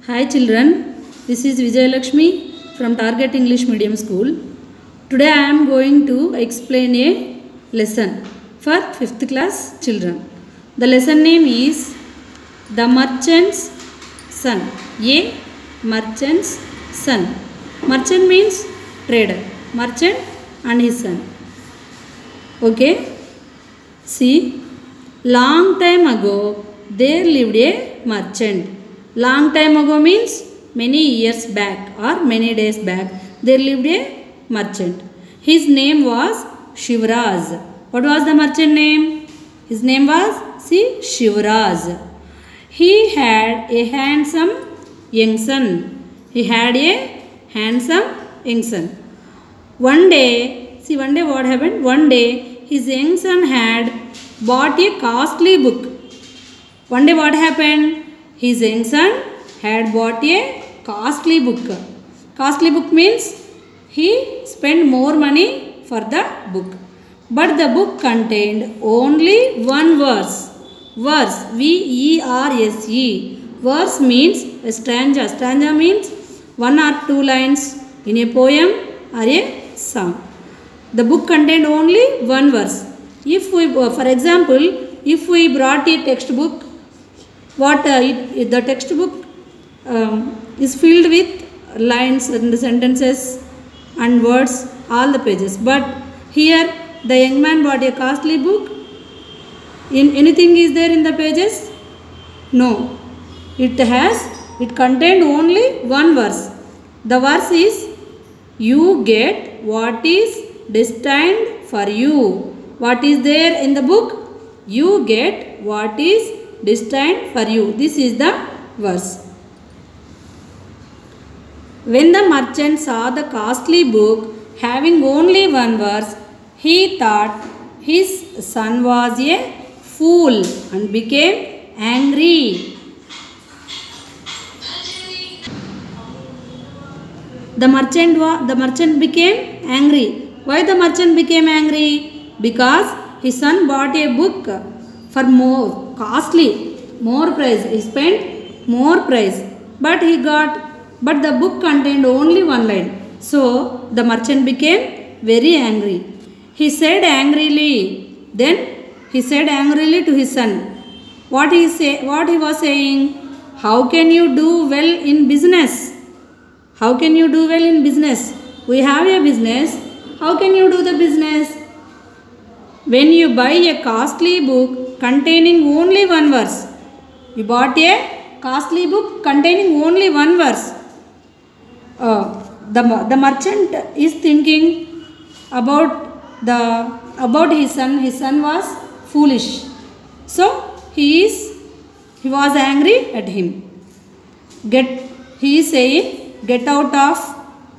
Hi children, this is Vijayalakshmi from Target English Medium School. Today I am going to explain a lesson for 5th class children. The lesson name is The Merchant's Son. A Merchant's Son. Merchant means trader. Merchant and his son. Okay. See, long time ago there lived a merchant. Long time ago means many years back or many days back there lived a merchant. His name was Shivraj. What was the merchant name? His name was Shivraj. He had a handsome young son. He had a handsome young son. One day what happened? One day his young son had bought a costly book. One day what happened? His young son had bought a costly book. Costly book means he spent more money for the book. But the book contained only one verse. Verse, V-E-R-S-E. Verse means a stanza. Stanza means one or two lines in a poem or a song. The book contained only one verse. If we, for example, if we brought a textbook, the textbook is filled with lines and sentences and words, all the pages. But here the young man bought a costly book. In anything is there in the pages? No. It contained only one verse. The verse is, you get what is destined for you. What is there in the book? You get what is destined for you. This is the verse. When the merchant saw the costly book having only one verse, he thought his son was a fool and became angry. The merchant became angry. Why the merchant became angry? Because his son bought a book for more price. He spent more price, but the book contained only one line. So the merchant became very angry. He said angrily to his son, what he was saying, how can you do well in business? How can you do well in business? We have a business. How can you do the business? When you buy a costly book containing only one verse. You bought a costly book containing only one verse. The merchant is thinking about his son. His son was foolish. So he was angry at him. He is saying, get out of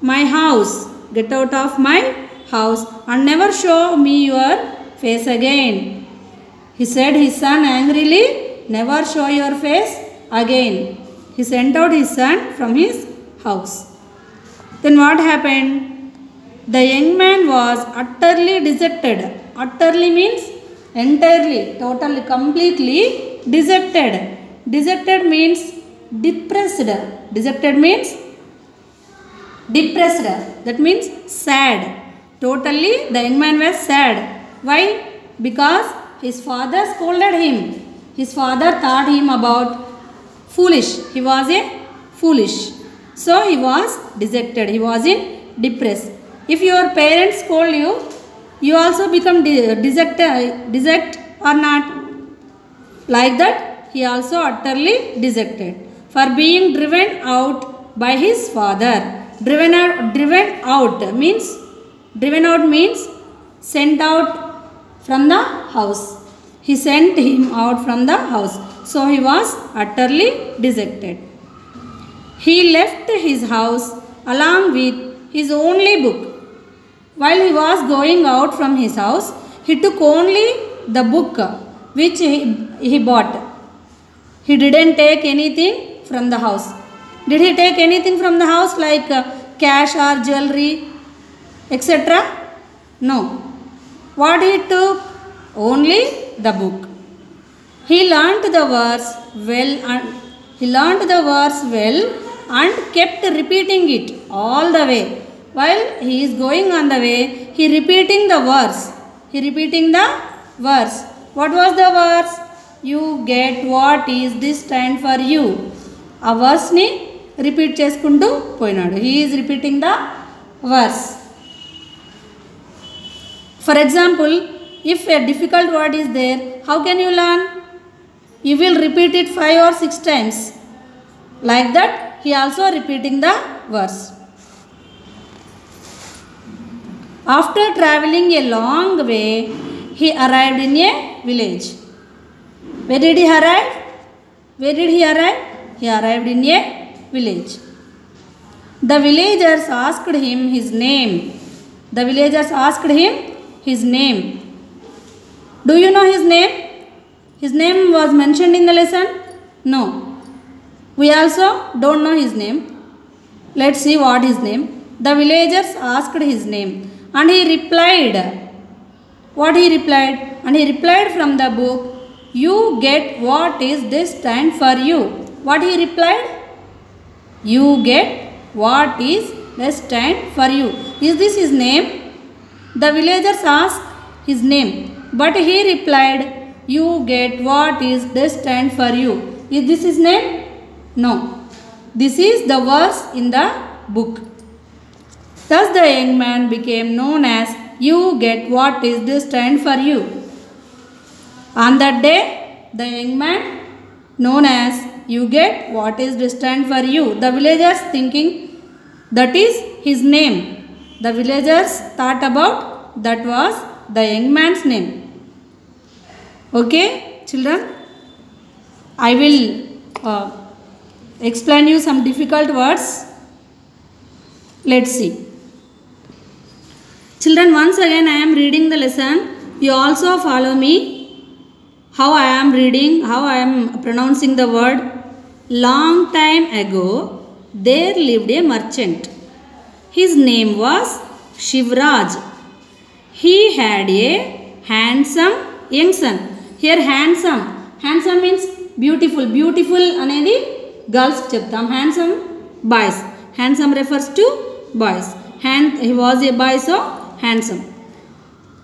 my house. Get out of my house and never show me your face again. He said his son angrily, never show your face again. He sent out his son from his house. Then what happened? The young man was utterly dejected. Utterly means entirely, totally, completely dejected. Dejected means depressed. Dejected means depressed. That means sad. Totally, the young man was sad. Why? Because his father scolded him. His father thought him about foolish. He was a foolish. So he was dejected. He was in depressed. If your parents scold you, you also become deject or not. Like that, he also utterly dejected for being driven out by his father. Driven out means sent out from the house. He sent him out from the house. So he was utterly dejected. He left his house along with his only book. While he was going out from his house, he took only the book which he bought. He didn't take anything from the house. Did he take anything from the house like cash or jewelry, etc.? No. What he took? Only the book. He learnt the verse well and He learned the verse well and kept repeating it all the way. While he is going on the way, he repeating the verse. He repeating the verse. What was the verse? You get what is this stand for you. A verse ni repeat cheskuntu poinadu. He is repeating the verse. For example, if a difficult word is there, how can you learn? You will repeat it 5 or 6 times. Like that, he also repeating the verse. After traveling a long way, he arrived in a village. Where did he arrive? Where did he arrive? He arrived in a village. The villagers asked him his name. The villagers asked him his name. Do you know his name? His name was mentioned in the lesson? No. We also don't know his name. Let's see what his name. The villagers asked his name and he replied. What he replied? And he replied from the book, you get what is this stand for you. What he replied? You get what is this stand for you. Is this his name? The villagers asked his name, but he replied, you get what is this stand for you. Is this his name? No. This is the verse in the book. Thus the young man became known as you get what is this stand for you. On that day, the young man known as you get what is this stand for you. The villagers thinking that is his name. The villagers thought about that was the young man's name. Okay, children, I will explain you some difficult words. Let's see. Children, once again I am reading the lesson. You also follow me how I am reading, how I am pronouncing the word. Long time ago, there lived a merchant. His name was Shivraj. He had a handsome young son. Here handsome. Handsome means beautiful. Beautiful anedi girls cheptam. Handsome boys. Handsome refers to boys. He was a boy, so handsome.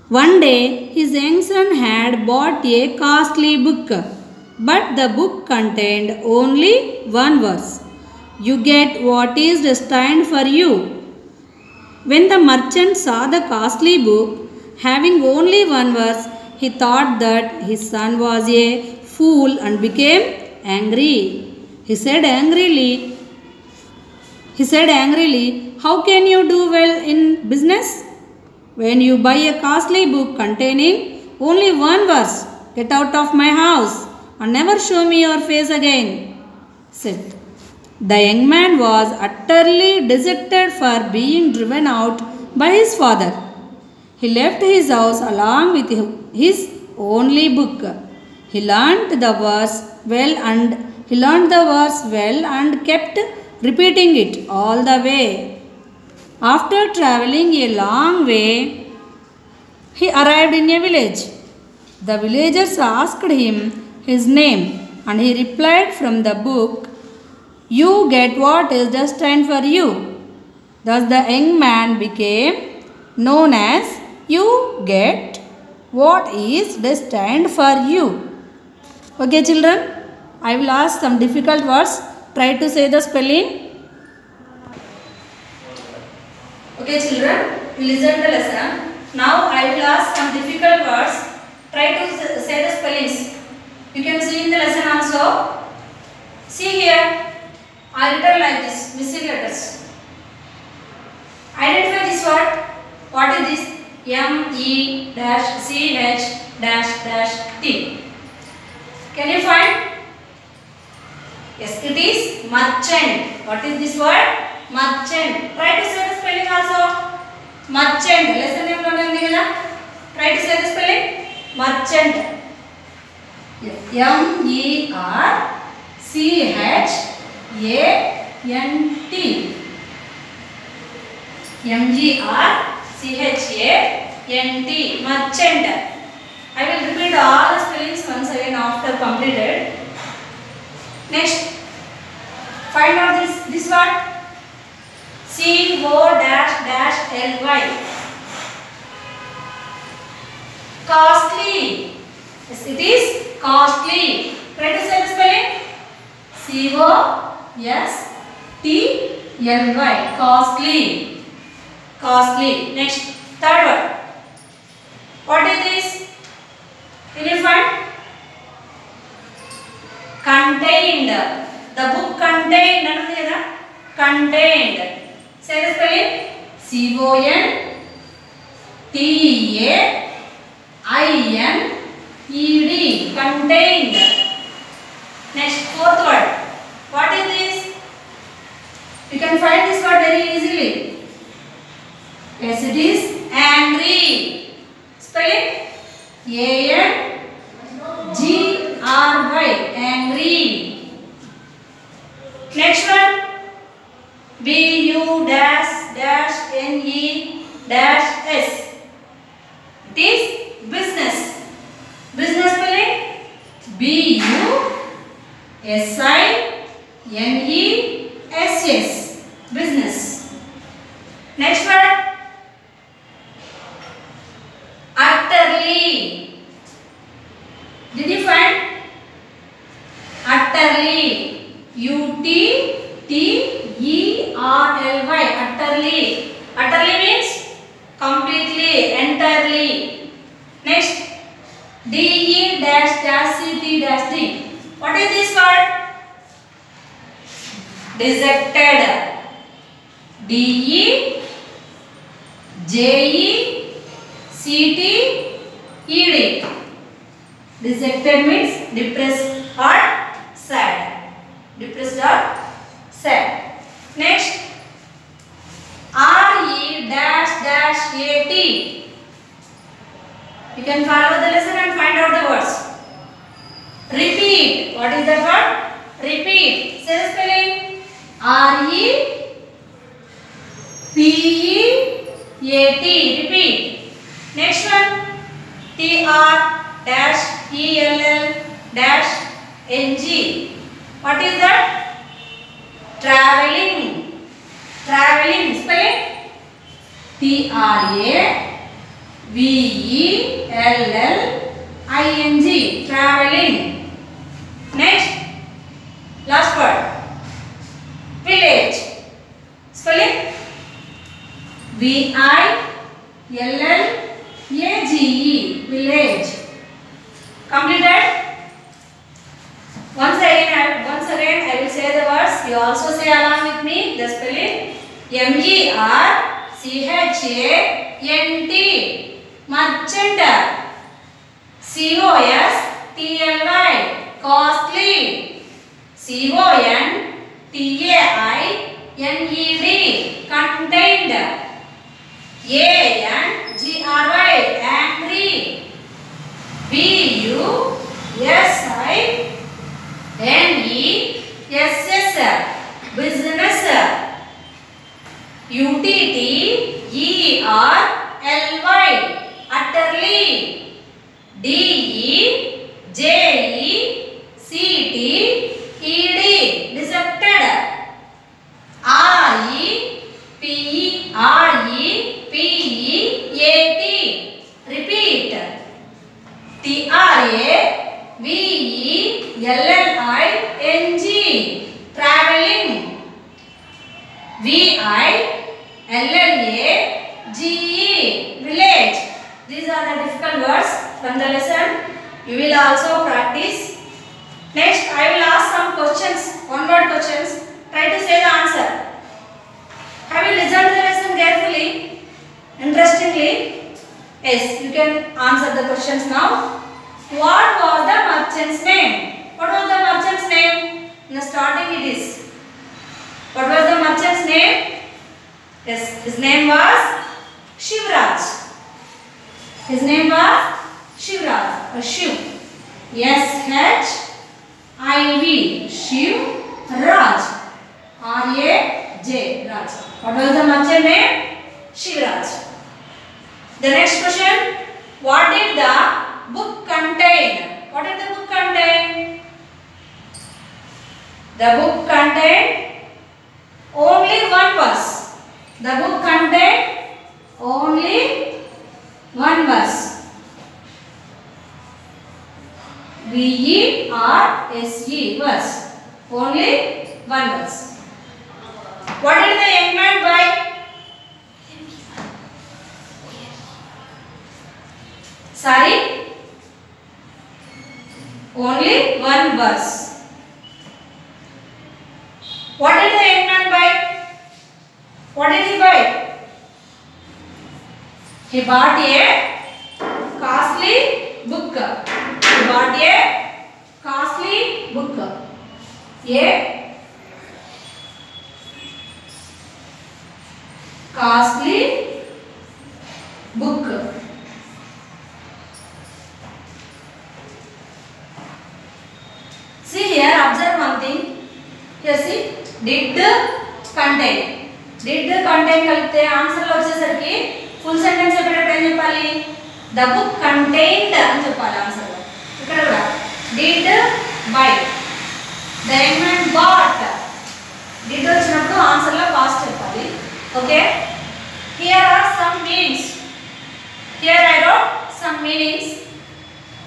One day his young son had bought a costly book, but the book contained only one verse. You get what is destined for you. When the merchant saw the costly book having only one verse, he thought that his son was a fool and became angry. He said angrily, how can you do well in business when you buy a costly book containing only one verse? Get out of my house and never show me your face again, said. The young man was utterly dejected for being driven out by his father. He left his house along with his only book. He learnt the verse well and kept repeating it all the way. After traveling a long way, he arrived in a village. The villagers asked him his name and he replied from the book, you get what is destined for you. Thus the young man became known as you get what is destined for you. Okay, children, I will ask some difficult words. Try to say the spelling. Okay, children, you listen the lesson. Now I will ask some difficult words. Try to say the spellings. You can see in the lesson also. See here, I written like this, missing letters. Identify this word. What is this? M-E-C-H-T. Can you find? Yes, it is merchant. What is this word? Merchant. Try to say the spelling also. Merchant. Lesson name lo undi kada. Try to say the spelling. Merchant. M-E-R-C-H-A-N-T. M-G-R-C-H-A-N-T. Merchant. I will repeat all the spellings once again after completed. Next, Find out this word. C-O-L-Y. Costly. Yes, it is costly. Try to say the spelling. C-O-S-T-L-Y. Costly. Costly. Next, third word. What is this? Will you find? Contained. The book contained. Contained. Say the spelling. C-O-N-T-A-I-N-E-D. Contained. Next, fourth word. What is this? You can find this word very easily. Yes, it is angry. Spelling. A-N-G-R-Y. Angry. Next one. B-U-N-E-S. It is business. Business spelling. B-U-S-I-N-E-S-S. Business. Next word. Utterly. Did you find? Utterly. U-T-T-E-R-L-Y. Utterly. Utterly means completely, entirely. Next. D-E-C-T-D. What is this word? Dejected. D-E-J-E-C-T-E-D. Dejected means depressed or sad. Depressed or sad. Next. R-E-A-T. You can follow the lesson and find out the words. Repeat. What is that word? Repeat. Say the spelling. R-E-P-E-A-T. Repeat. Next one. T-R-E-L-L-N-G. What is that? Traveling. Traveling. Spelling. T-R-A-V-E-L-L-I-N-G. Traveling. Next. Last word. Village. Spelling. V-I-L-L-A-G-E. Village. Completed? Once again I will say the words. You also say along with me the spelling. M-E-R-C-H-A-N-T. Merchant. C-O-S-T-L-Y. Costly. C-O-N-T-A-I-N-E-D. Contained. A-N-G-R-Y. Angry. B-U-S-I-N-E-S-S. Business. U-T-T-E-R-L-Y. Utterly. D-E-J-E-C-T-E-D. Dejected. R-E-P-E-R-E-P-E-A-T. Repeat. T-R-A-V-E-L-L-I-N-G. Traveling. V-I-L-L-A-G-E. Village. These are the difficult words from the lesson. You will also practice. Next, I will ask some questions, one-word questions. Try to say the answer. Have you listened to the lesson carefully? Interestingly? Yes, you can answer the questions now. What was the merchant's name? What was the merchant's name? In the starting it is. What was the merchant's name? Yes, his name was Shivraj. His name was Shivraj or Shiv. S-H-I-V. Shiv Raj. R-A-J. Raj. What was the merchant name? Shivraj. The next question. What did the book contain? What did the book contain? The book contained The book contained only one verse. V-E-R-S-E, verse. Only one verse. What did the young man buy? Sorry? Only one verse. What did the young man buy? What did he buy? He bought a costly book. He bought a costly book. A costly book. See here, observe one thing. Here see, did contain. Did contain కలిపితే answer లో వచ్చేసరికి full sentence చెప్పేటప్పుడు ఏం చెప్పాలి? The book contained అని చెప్పాలి answer లో. ఇక్కడ కూడా did buy. The young man bought. Did వచ్చినప్పుడు ఆన్సర్ లో పాస్ట్ చెప్పాలి. Okay? Here are some meanings. Here I wrote some meanings.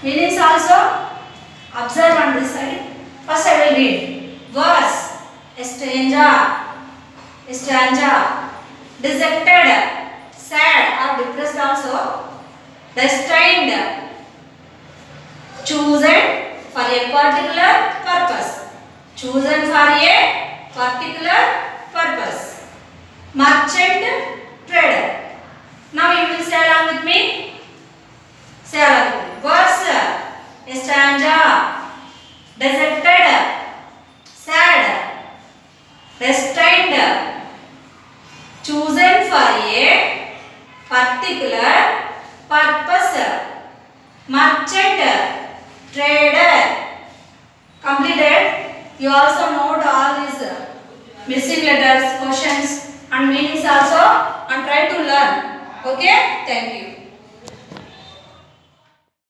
Meanings also observe on this side. First I will read. Verse, stranger, stranger, dejected, sad or depressed also, destined, chosen for a particular purpose, chosen for a particular purpose, merchant, trader. Now you will say along with me. Say along with me. Verse, stranger, dejected, sad, destined, chosen for a particular purpose, merchant, trader. Completed. You also note all these missing letters, questions and meanings also and try to learn. Okay? Thank you.